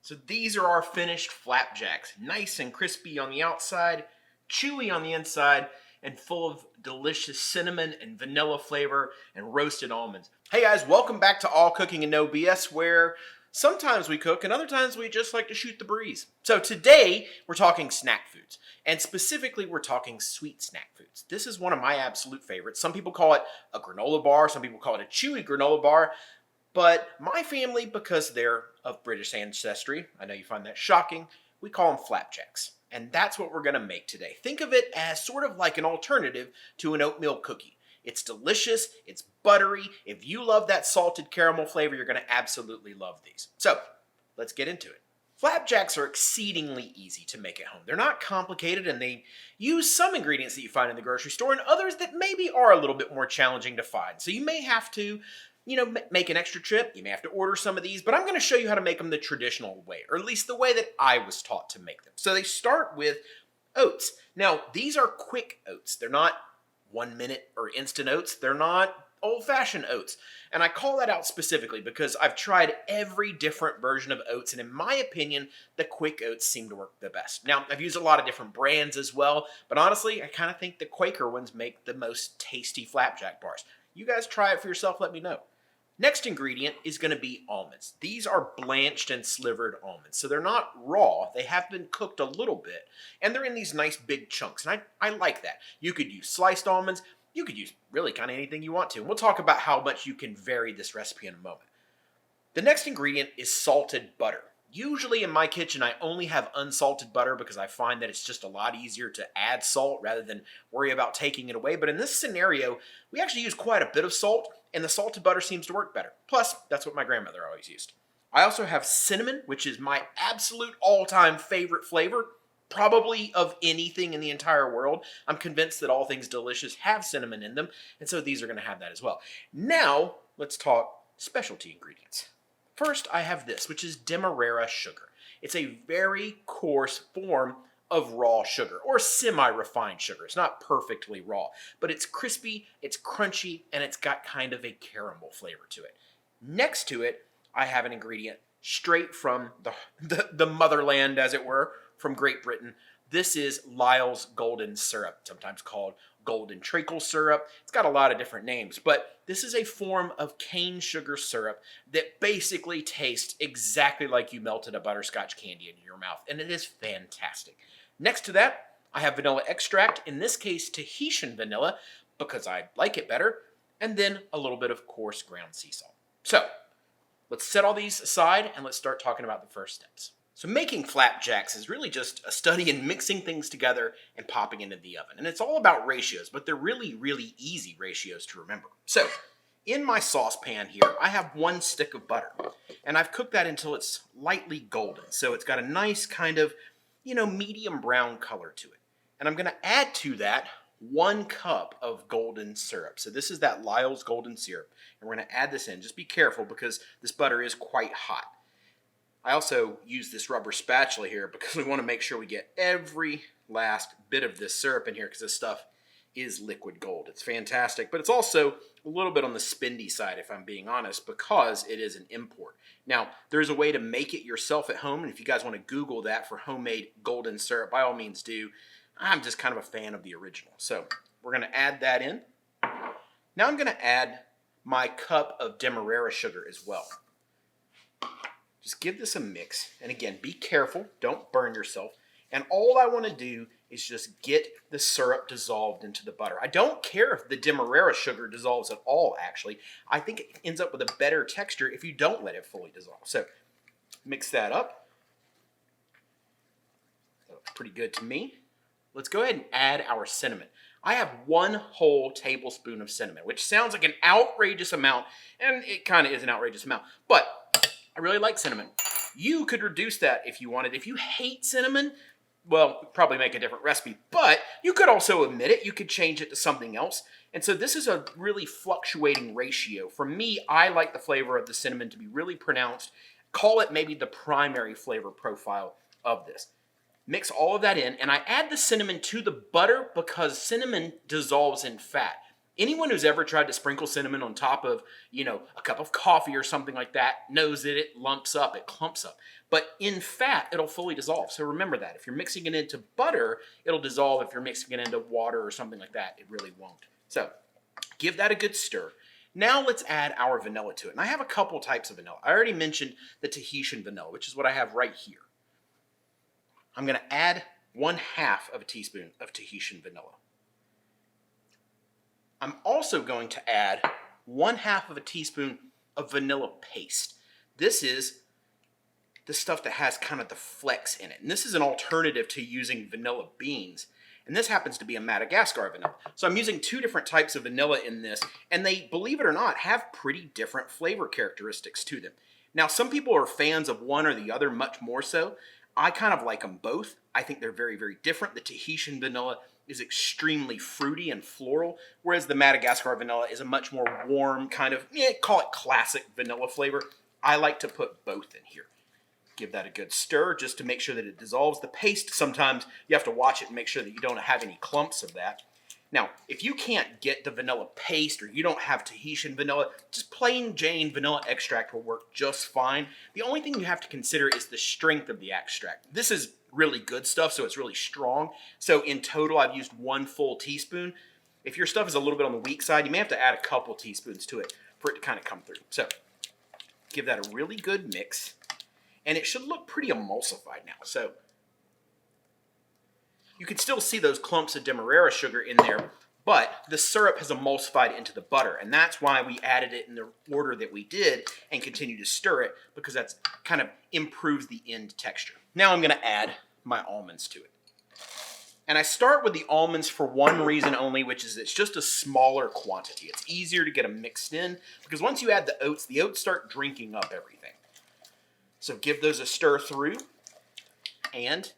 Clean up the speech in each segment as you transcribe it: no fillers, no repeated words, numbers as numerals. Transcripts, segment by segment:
So these are our finished flapjacks. Nice and crispy on the outside, chewy on the inside, and full of delicious cinnamon and vanilla flavor and roasted almonds. Hey guys, welcome back to All Cooking and No BS, where sometimes we cook and other times we just like to shoot the breeze. So today we're talking snack foods, and specifically we're talking sweet snack foods. This is one of my absolute favorites. Some people call it a granola bar, some people call it a chewy granola bar. But my family, because they're of British ancestry, I know you find that shocking, we call them flapjacks. And that's what we're going to make today. Think of it as sort of like an alternative to an oatmeal cookie. It's delicious, it's buttery. If you love that salted caramel flavor, you're going to absolutely love these. So, let's get into it. Flapjacks are exceedingly easy to make at home. They're not complicated, and they use some ingredients that you find in the grocery store and others that maybe are a little bit more challenging to find. So you may have to make an extra trip. You may have to order some of these, but I'm going to show you how to make them the traditional way, or at least the way that I was taught to make them. So they start with oats. Now, these are quick oats. They're not 1 minute or instant oats. They're not old-fashioned oats. And I call that out specifically because I've tried every different version of oats, and in my opinion, the quick oats seem to work the best. Now, I've used a lot of different brands as well, but honestly, I kind of think the Quaker ones make the most tasty flapjack bars. You guys try it for yourself, let me know. Next ingredient is going to be almonds. These are blanched and slivered almonds. So they're not raw. They have been cooked a little bit. And they're in these nice big chunks. And I like that. You could use sliced almonds. You could use really kind of anything you want to. And we'll talk about how much you can vary this recipe in a moment. The next ingredient is salted butter. Usually in my kitchen, I only have unsalted butter because I find that it's just a lot easier to add salt rather than worry about taking it away. But in this scenario, we actually use quite a bit of salt, and the salted butter seems to work better. Plus, that's what my grandmother always used. I also have cinnamon, which is my absolute all-time favorite flavor, probably of anything in the entire world. I'm convinced that all things delicious have cinnamon in them, and so these are going to have that as well. Now, let's talk specialty ingredients. First, I have this, which is demerara sugar. It's a very coarse form of raw sugar, or semi-refined sugar. It's not perfectly raw, but it's crispy, it's crunchy, and it's got kind of a caramel flavor to it. Next to it, I have an ingredient straight from the motherland, as it were, from Great Britain. This is Lyle's Golden Syrup, sometimes called golden treacle syrup. It's got a lot of different names, but this is a form of cane sugar syrup that basically tastes exactly like you melted a butterscotch candy in your mouth, and it is fantastic. Next to that, I have vanilla extract, in this case Tahitian vanilla, because I like it better, and then a little bit of coarse ground sea salt. So, let's set all these aside and let's start talking about the first steps. So making flapjacks is really just a study in mixing things together and popping into the oven. And it's all about ratios, but they're really, really easy ratios to remember. So in my saucepan here, I have 1 stick of butter. And I've cooked that until it's lightly golden. So it's got a nice kind of, medium brown color to it. And I'm going to add to that 1 cup of golden syrup. So this is that Lyle's Golden Syrup. And we're going to add this in. Just be careful because this butter is quite hot. I also use this rubber spatula here because we want to make sure we get every last bit of this syrup in here because this stuff is liquid gold. It's fantastic, but it's also a little bit on the spendy side, if I'm being honest, because it is an import. Now, there's a way to make it yourself at home, and if you guys want to Google that for homemade golden syrup, by all means do. I'm just kind of a fan of the original. So we're going to add that in. Now I'm going to add my cup of demerara sugar as well. Just give this a mix. And again, be careful. Don't burn yourself. And all I want to do is just get the syrup dissolved into the butter. I don't care if the demerara sugar dissolves at all, actually. I think it ends up with a better texture if you don't let it fully dissolve. So mix that up. That looks pretty good to me. Let's go ahead and add our cinnamon. I have 1 whole tablespoon of cinnamon, which sounds like an outrageous amount, and it kind of is an outrageous amount. But I really like cinnamon. You could reduce that if you wanted. If you hate cinnamon, well, probably make a different recipe, but you could also omit it. You could change it to something else. And so this is a really fluctuating ratio. For me, I like the flavor of the cinnamon to be really pronounced. Call it maybe the primary flavor profile of this. Mix all of that in, and I add the cinnamon to the butter because cinnamon dissolves in fat. Anyone who's ever tried to sprinkle cinnamon on top of, a cup of coffee or something like that knows that it lumps up, it clumps up. But in fat, it'll fully dissolve. So remember that. If you're mixing it into butter, it'll dissolve. If you're mixing it into water or something like that, it really won't. So give that a good stir. Now let's add our vanilla to it. And I have a couple types of vanilla. I already mentioned the Tahitian vanilla, which is what I have right here. I'm going to add 1/2 of a teaspoon of Tahitian vanilla. I'm also going to add 1/2 of a teaspoon of vanilla paste. This is the stuff that has kind of the flecks in it. And this is an alternative to using vanilla beans. And this happens to be a Madagascar vanilla. So I'm using 2 different types of vanilla in this, and they, believe it or not, have pretty different flavor characteristics to them. Now, some people are fans of one or the other much more so. I kind of like them both. I think they're very, very different. The Tahitian vanilla is extremely fruity and floral, whereas the Madagascar vanilla is a much more warm kind of, call it classic vanilla flavor. I like to put both in here. Give that a good stir just to make sure that it dissolves. The paste, sometimes you have to watch it and make sure that you don't have any clumps of that. Now, if you can't get the vanilla paste or you don't have Tahitian vanilla, just plain Jane vanilla extract will work just fine. The only thing you have to consider is the strength of the extract. This is really good stuff, so it's really strong. So in total, I've used 1 full teaspoon. If your stuff is a little bit on the weak side, you may have to add a couple teaspoons to it for it to kind of come through. So give that a really good mix. And it should look pretty emulsified now. So you can still see those clumps of demerara sugar in there, but the syrup has emulsified into the butter. And that's why we added it in the order that we did and continue to stir it, because that's kind of improves the end texture. Now I'm going to add my almonds to it. And I start with the almonds for one reason only, which is it's just a smaller quantity. It's easier to get them mixed in, because once you add the oats start drinking up everything. So give those a stir through. And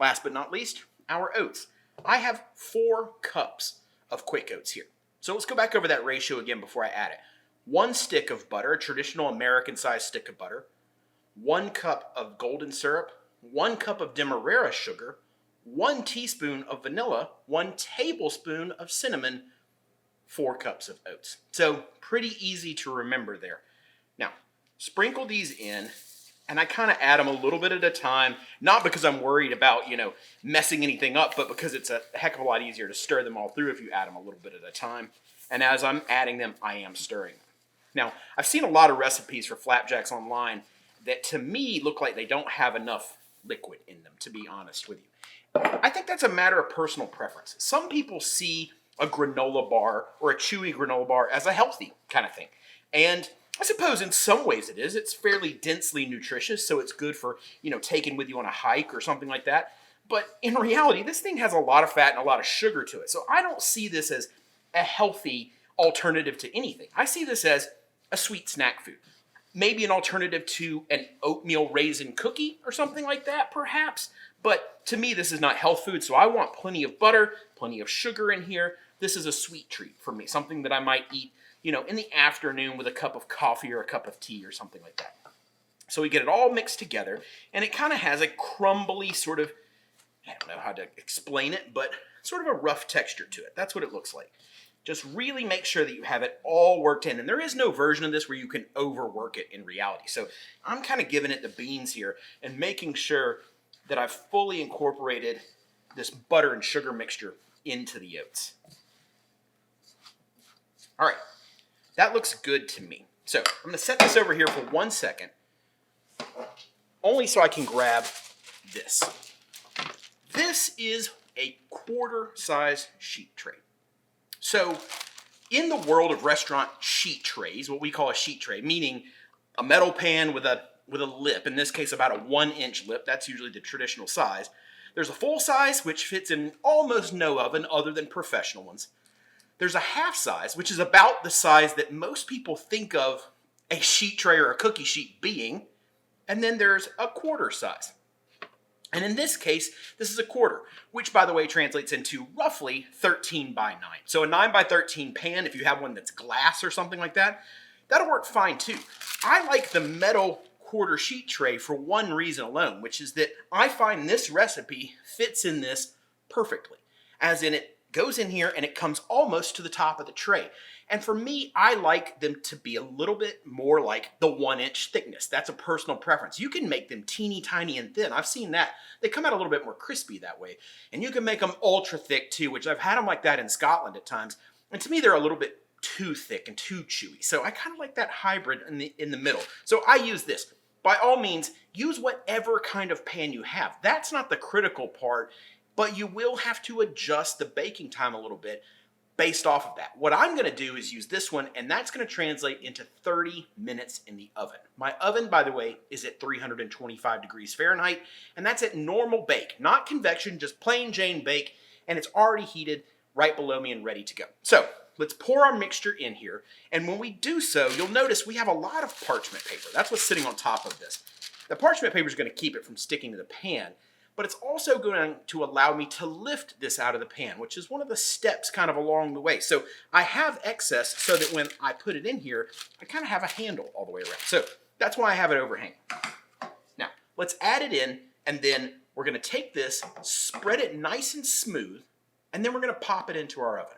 last but not least, our oats. I have 4 cups of quick oats here. So let's go back over that ratio again before I add it. 1 stick of butter, a traditional American-sized stick of butter. 1 cup of golden syrup. 1 cup of demerara sugar. 1 teaspoon of vanilla. 1 tablespoon of cinnamon. 4 cups of oats. So pretty easy to remember there. Now, sprinkle these in. And I kind of add them a little bit at a time, not because I'm worried about, messing anything up, but because it's a heck of a lot easier to stir them all through if you add them a little bit at a time. And as I'm adding them, I am stirring them. Now, I've seen a lot of recipes for flapjacks online that to me look like they don't have enough liquid in them, to be honest with you. I think that's a matter of personal preference. Some people see a granola bar or a Chewy granola bar as a healthy kind of thing. And I suppose in some ways it is. It's fairly densely nutritious, so it's good for, taking with you on a hike or something like that. But in reality, this thing has a lot of fat and a lot of sugar to it. So I don't see this as a healthy alternative to anything. I see this as a sweet snack food. Maybe an alternative to an oatmeal raisin cookie or something like that, perhaps. But to me, this is not health food, so I want plenty of butter, plenty of sugar in here. This is a sweet treat for me, something that I might eat in the afternoon with a cup of coffee or a cup of tea or something like that. So we get it all mixed together, and it kind of has a crumbly sort of, I don't know how to explain it, but sort of a rough texture to it. That's what it looks like. Just really make sure that you have it all worked in. And there is no version of this where you can overwork it in reality. So I'm kind of giving it the beans here and making sure that I've fully incorporated this butter and sugar mixture into the oats. All right. That looks good to me. So I'm going to set this over here for 1 second, only so I can grab this. This is a quarter-size sheet tray. So in the world of restaurant sheet trays, what we call a sheet tray, meaning a metal pan with a lip, in this case about a 1-inch lip, that's usually the traditional size. There's a full size, which fits in almost no oven other than professional ones. There's a half size, which is about the size that most people think of a sheet tray or a cookie sheet being. And then there's a quarter size. And in this case, this is a quarter, which by the way translates into roughly 13 by 9. So a 9 by 13 pan, if you have one that's glass or something like that, that'll work fine too. I like the metal quarter sheet tray for one reason alone, which is that I find this recipe fits in this perfectly. As in, it goes in here and it comes almost to the top of the tray. And for me, I like them to be a little bit more like the 1-inch thickness. That's a personal preference. You can make them teeny tiny and thin. I've seen that. They come out a little bit more crispy that way. And you can make them ultra thick too, which I've had them like that in Scotland at times. And to me, they're a little bit too thick and too chewy. So I kind of like that hybrid in the middle. So I use this. By all means, use whatever kind of pan you have. That's not the critical part, but you will have to adjust the baking time a little bit based off of that. What I'm gonna do is use this one, and that's gonna translate into 30 minutes in the oven. My oven, by the way, is at 325 degrees Fahrenheit, and that's at normal bake, not convection, just plain Jane bake, and it's already heated right below me and ready to go. So let's pour our mixture in here, and when we do so, you'll notice we have a lot of parchment paper. That's what's sitting on top of this. The parchment paper is gonna keep it from sticking to the pan, but it's also going to allow me to lift this out of the pan, which is one of the steps kind of along the way. So I have excess so that when I put it in here, I kind of have a handle all the way around. So that's why I have it overhanging. Now, let's add it in, and then we're gonna take this, spread it nice and smooth, and then we're gonna pop it into our oven.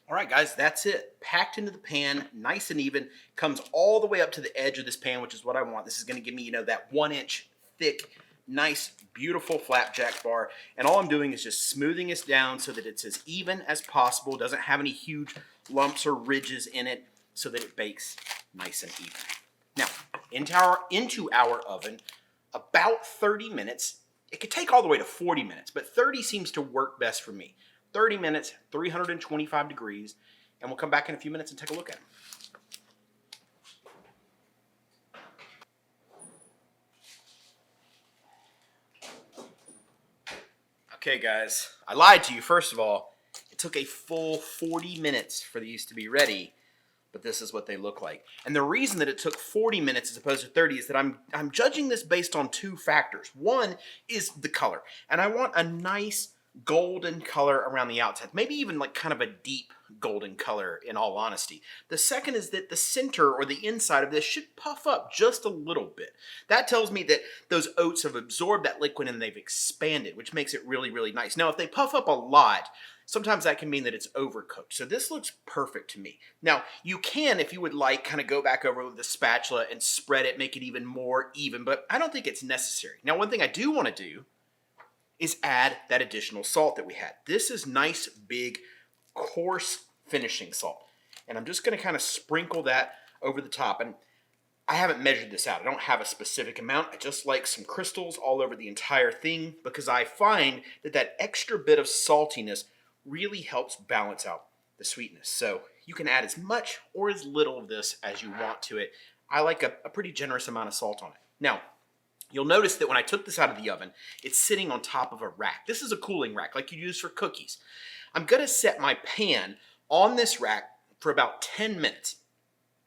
All right, guys, that's it. Packed into the pan, nice and even, comes all the way up to the edge of this pan, which is what I want. This is gonna give me, that 1-inch thick, nice, beautiful flapjack bar. And all I'm doing is just smoothing this down so that it's as even as possible, doesn't have any huge lumps or ridges in it, so that it bakes nice and even. Now, into our oven, about 30 minutes. It could take all the way to 40 minutes, but 30 seems to work best for me. 30 minutes, 325 degrees, and we'll come back in a few minutes and take a look at them. Okay, guys, I lied to you. First of all, it took a full 40 minutes for these to be ready, but this is what they look like. And the reason that it took 40 minutes as opposed to 30 is that I'm judging this based on two factors. One is the color, and I want a nice golden color around the outside, maybe even like kind of a deep golden color, in all honesty. The second is that the center or the inside of this should puff up just a little bit. That tells me that those oats have absorbed that liquid and they've expanded, which makes it really, really nice. Now, if they puff up a lot, sometimes that can mean that it's overcooked. So this looks perfect to me. Now, you can, if you would like, kind of go back over with the spatula and spread it, make it even more even, but I don't think it's necessary. Now, one thing I do want to do is add that additional salt that we had. This is nice, big, coarse finishing salt. And I'm just gonna kind of sprinkle that over the top. And I haven't measured this out. I don't have a specific amount. I just like some crystals all over the entire thing because I find that that extra bit of saltiness really helps balance out the sweetness. So you can add as much or as little of this as you want to it. I like a pretty generous amount of salt on it. Now, you'll notice that when I took this out of the oven, it's sitting on top of a rack. This is a cooling rack like you use for cookies. I'm gonna set my pan on this rack for about 10 minutes.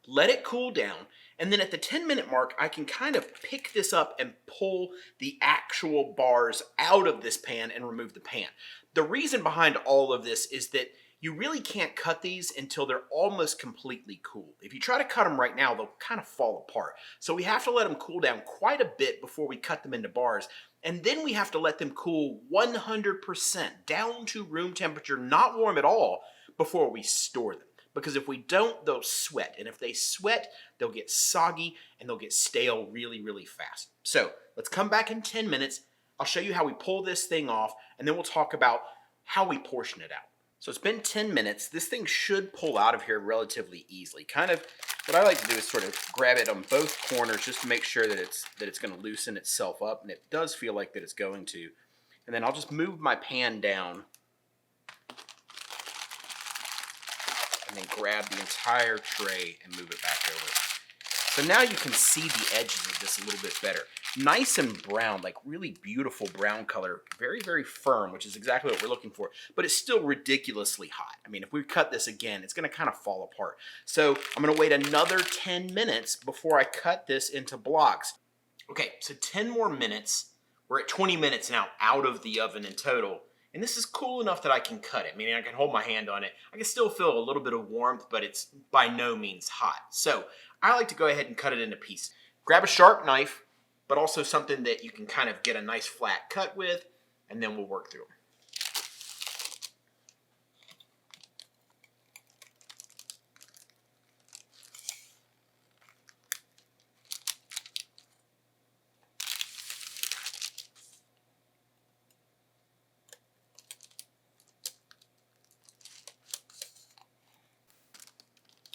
Let it cool down, and then at the 10-minute mark, I can kind of pick this up and pull the actual bars out of this pan and remove the pan. The reason behind all of this is that you really can't cut these until they're almost completely cool. If you try to cut them right now, they'll kind of fall apart. So we have to let them cool down quite a bit before we cut them into bars. And then we have to let them cool 100% down to room temperature, not warm at all, before we store them. Because if we don't, they'll sweat. And if they sweat, they'll get soggy and they'll get stale really, really fast. So let's come back in 10 minutes. I'll show you how we pull this thing off, and then we'll talk about how we portion it out. So it's been 10 minutes. This thing should pull out of here relatively easily. Kind of what I like to do is sort of grab it on both corners just to make sure that it's going to loosen itself up, and it does feel like that it's going to. And then I'll just move my pan down and then grab the entire tray and move it back over. So now you can see the edges of this a little bit better. Nice and brown, like really beautiful brown color. Very, very firm, which is exactly what we're looking for. But it's still ridiculously hot. I mean, if we cut this again, it's going to kind of fall apart. So I'm going to wait another 10 minutes before I cut this into blocks. Okay, so 10 more minutes. We're at 20 minutes now out of the oven in total. And this is cool enough that I can cut it, meaning I can hold my hand on it. I can still feel a little bit of warmth, but it's by no means hot. So I like to go ahead and cut it into pieces. Grab a sharp knife, but also something that you can kind of get a nice flat cut with, and then we'll work through them.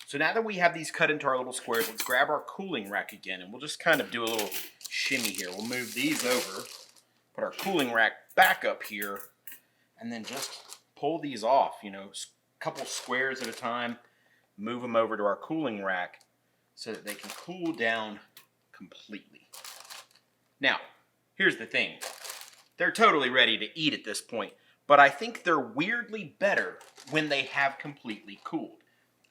So now that we have these cut into our little squares, let's grab our cooling rack again, and we'll just kind of do a little shimmy here. We'll move these over, put our cooling rack back up here, and then just pull these off, a couple squares at a time, move them over to our cooling rack so that they can cool down completely. Now, here's the thing. They're totally ready to eat at this point, but I think they're weirdly better when they have completely cooled.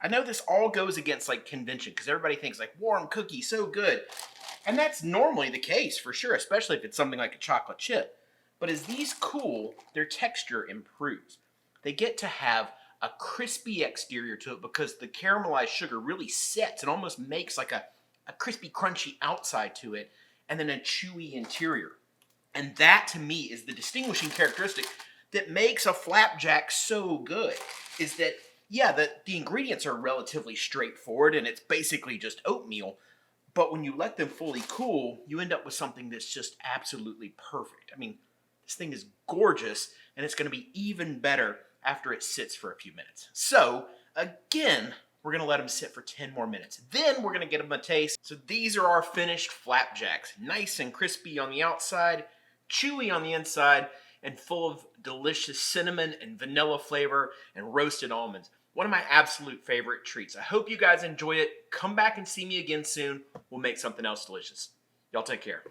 I know this all goes against convention because everybody thinks warm cookie, so good. And that's normally the case for sure, especially if it's something like a chocolate chip. But as these cool, their texture improves. They get to have a crispy exterior to it because the caramelized sugar really sets and almost makes a crispy, crunchy outside to it, and then a chewy interior. And that to me is the distinguishing characteristic that makes a flapjack so good, is that the ingredients are relatively straightforward and it's basically just oatmeal, but when you let them fully cool, you end up with something that's just absolutely perfect. I mean, this thing is gorgeous and it's going to be even better after it sits for a few minutes. So, again, we're going to let them sit for 10 more minutes. Then we're going to get them a taste. So these are our finished flapjacks. Nice and crispy on the outside, chewy on the inside, and full of delicious cinnamon and vanilla flavor and roasted almonds. One of my absolute favorite treats. I hope you guys enjoy it. Come back and see me again soon. We'll make something else delicious. Y'all take care.